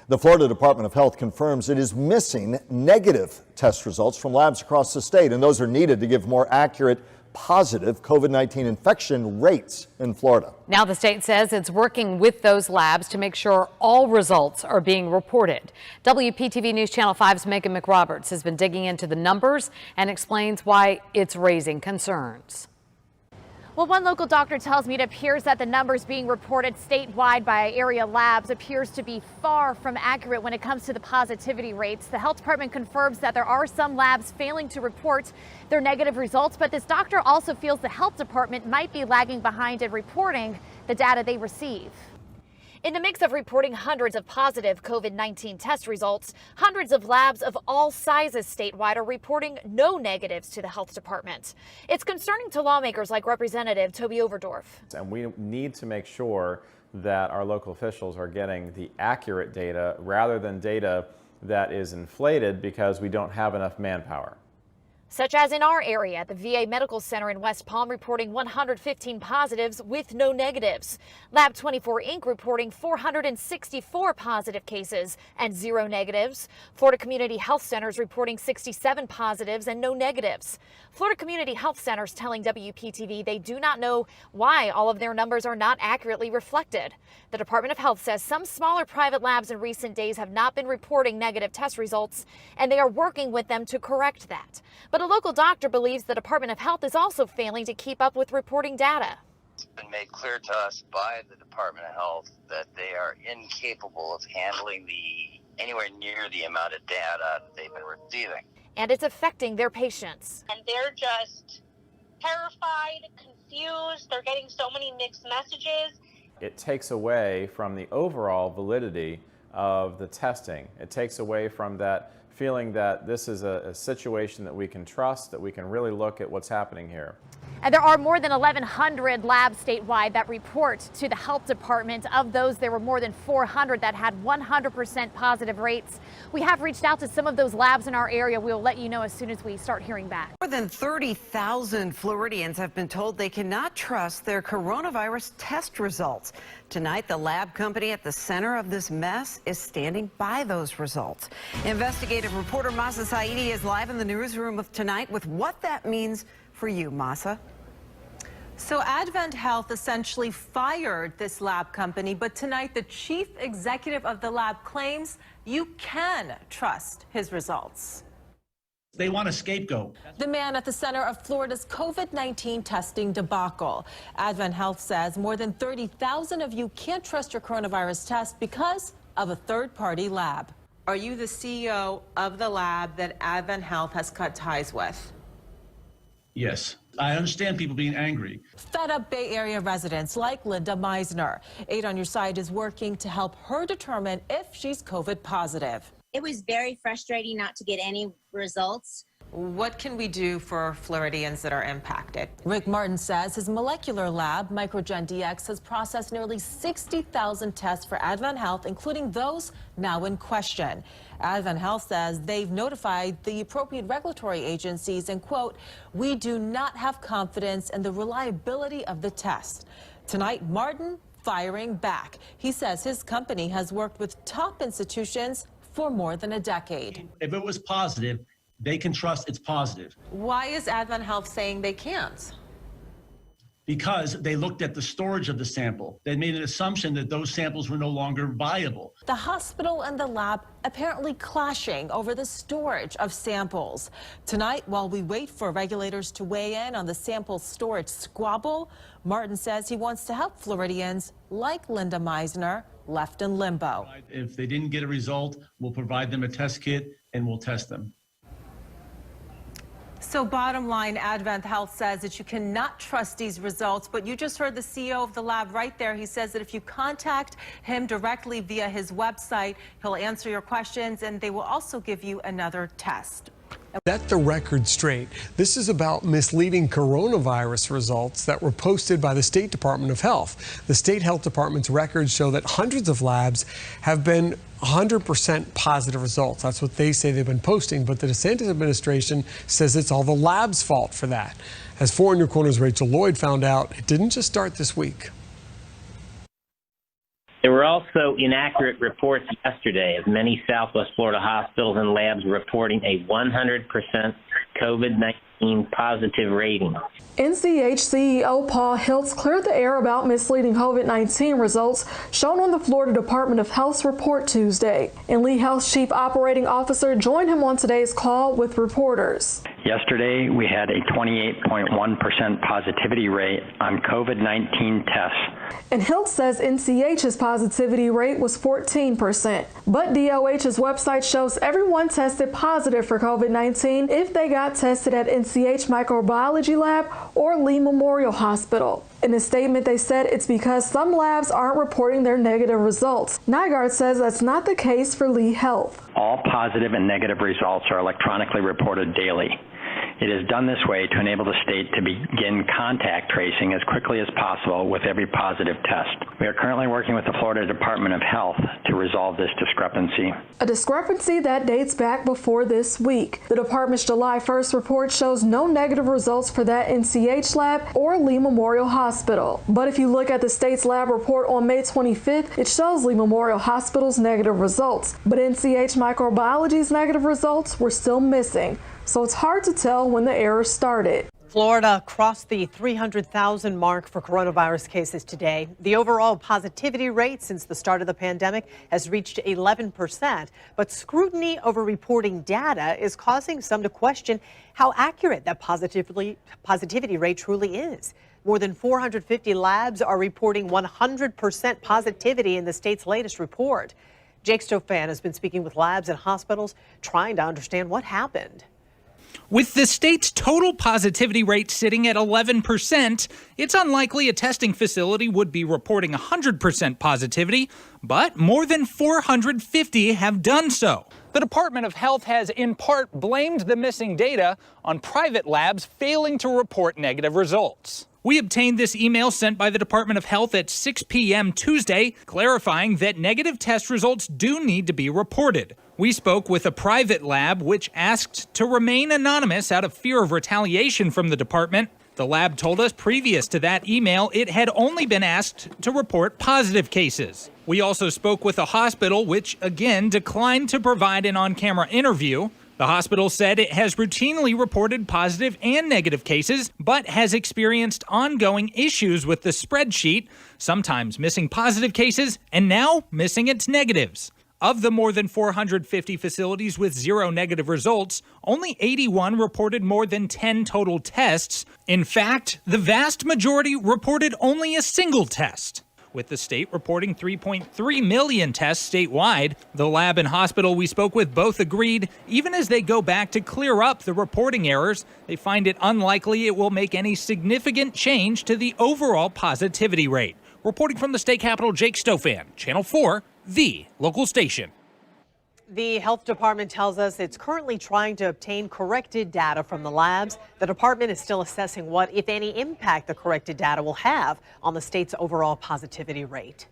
The Florida Department of Health confirms it is missing negative test results from labs across the state, and those are needed to give more accurate positive COVID-19 infection rates in Florida. Now the state says it's working with those labs to make sure all results are being reported. WPTV News Channel 5's Megan McRoberts has been digging into the numbers and explains why it's raising concerns. Well, one local doctor tells me it appears that the numbers being reported statewide by area labs appears to be far from accurate when it comes to the positivity rates. The health department confirms that there are some labs failing to report their negative results, but this doctor also feels the health department might be lagging behind in reporting the data they receive. In the mix of reporting hundreds of positive COVID-19 test results, hundreds of labs of all sizes statewide are reporting no negatives to the health department. It's concerning to lawmakers like Representative Toby Overdorf. And we need to make sure that our local officials are getting the accurate data rather than data that is inflated because we don't have enough manpower. Such as in our area, the VA Medical Center in West Palm reporting 115 positives with no negatives. Lab 24 Inc. reporting 464 positive cases and 0 negatives. Florida Community Health Centers reporting 67 positives and no negatives. Florida Community Health Centers telling WPTV they do not know why all of their numbers are not accurately reflected. The Department of Health says some smaller private labs in recent days have not been reporting negative test results, and they are working with them to correct that. But a local doctor believes the Department of Health is also failing to keep up with reporting data. It's been made clear to us by the Department of Health that they are incapable of handling anywhere near the amount of data that they've been receiving. And it's affecting their patients. And they're just terrified, confused. They're getting so many mixed messages. It takes away from the overall validity of the testing. It takes away from that feeling that this is a situation that we can trust, that we can really look at what's happening here. And there are more than 1,100 labs statewide that report to the health department. Of those, there were more than 400 that had 100% positive rates. We have reached out to some of those labs in our area. We'll let you know as soon as we start hearing back. More than 30,000 Floridians have been told they cannot trust their coronavirus test results. Tonight, the lab company at the center of this mess is standing by those results. Investigative reporter Masa Saidi is live in the newsroom tonight with what that means for you, Masa. So Advent Health essentially fired this lab company, but tonight the chief executive of the lab claims you can trust his results. They want a scapegoat. The man at the center of Florida's COVID-19 testing debacle. Advent Health says more than 30,000 of you can't trust your coronavirus test because of a third-party lab. Are you the CEO of the lab that Advent Health has cut ties with? Yes. I understand people being angry. Fed up Bay Area residents like Linda Meisner. 8 on Your Side is working to help her determine if she's COVID positive. It was very frustrating not to get any results. What can we do for Floridians that are impacted? Rick Martin says his molecular lab, Microgen DX, has processed nearly 60,000 tests for Advent Health, including those now in question. Advent Health says they've notified the appropriate regulatory agencies and, quote, we do not have confidence in the reliability of the test. Tonight, Martin firing back. He says his company has worked with top institutions for more than a decade. If it was positive, they can trust it's positive. Why is Advent Health saying they can't? Because they looked at the storage of the sample. They made an assumption that those samples were no longer viable. The hospital and the lab apparently clashing over the storage of samples. Tonight, while we wait for regulators to weigh in on the sample storage squabble, Martin says he wants to help Floridians like Linda Meisner left in limbo. If they didn't get a result, we'll provide them a test kit and we'll test them. So bottom line, Advent Health says that you cannot trust these results, but you just heard the CEO of the lab right there. He says that if you contact him directly via his website, he'll answer your questions and they will also give you another test. Set the record straight. This is about misleading coronavirus results that were posted by the State Department of Health. The State Health Department's records show that hundreds of labs have been 100% positive results. That's what they say they've been posting, but the DeSantis administration says it's all the lab's fault for that. As 4 in Your Corner's Rachel Lloyd found out, it didn't just start this week. There were also inaccurate reports yesterday of many Southwest Florida hospitals and labs reporting a 100% COVID-19 positive rating. NCH CEO Paul Hiltz cleared the air about misleading COVID-19 results shown on the Florida Department of Health's report Tuesday. And Lee Health's Chief Operating Officer joined him on today's call with reporters. Yesterday, we had a 28.1% positivity rate on COVID-19 tests. And Hiltz says NCH's positivity rate was 14%. But DOH's website shows everyone tested positive for COVID-19 if they got tested at NCH Microbiology Lab or Lee Memorial Hospital. In a statement, they said it's because some labs aren't reporting their negative results. Nygaard says that's not the case for Lee Health. All positive and negative results are electronically reported daily. It is done this way to enable the state to begin contact tracing as quickly as possible with every positive test. We are currently working with the Florida Department of Health to resolve this discrepancy. A discrepancy that dates back before this week. The department's July 1st report shows no negative results for that NCH lab or Lee Memorial Hospital. But if you look at the state's lab report on May 25th, it shows Lee Memorial Hospital's negative results. But NCH Microbiology's negative results were still missing. So it's hard to tell when the error started. Florida crossed the 300,000 mark for coronavirus cases today. The overall positivity rate since the start of the pandemic has reached 11%, but scrutiny over reporting data is causing some to question how accurate that positivity rate truly is. More than 450 labs are reporting 100% positivity in the state's latest report. Jake Stofan has been speaking with labs and hospitals trying to understand what happened. With the state's total positivity rate sitting at 11%, it's unlikely a testing facility would be reporting 100% positivity, but more than 450 have done so. The Department of Health has in part blamed the missing data on private labs failing to report negative results. We obtained this email sent by the Department of Health at 6 p.m. Tuesday, clarifying that negative test results do need to be reported. We spoke with a private lab which asked to remain anonymous out of fear of retaliation from the department. The lab told us previous to that email it had only been asked to report positive cases. We also spoke with a hospital which again declined to provide an on-camera interview. The hospital said it has routinely reported positive and negative cases, but has experienced ongoing issues with the spreadsheet, sometimes missing positive cases and now missing its negatives. Of the more than 450 facilities with 0 negative results, only 81 reported more than 10 total tests. In fact, the vast majority reported only a single test. With the state reporting 3.3 million tests statewide, the lab and hospital we spoke with both agreed, even as they go back to clear up the reporting errors, they find it unlikely it will make any significant change to the overall positivity rate. Reporting from the state capitol, Jake Stofan, Channel 4, the local station. The health department tells us it's currently trying to obtain corrected data from the labs. The department is still assessing what, if any, impact the corrected data will have on the state's overall positivity rate.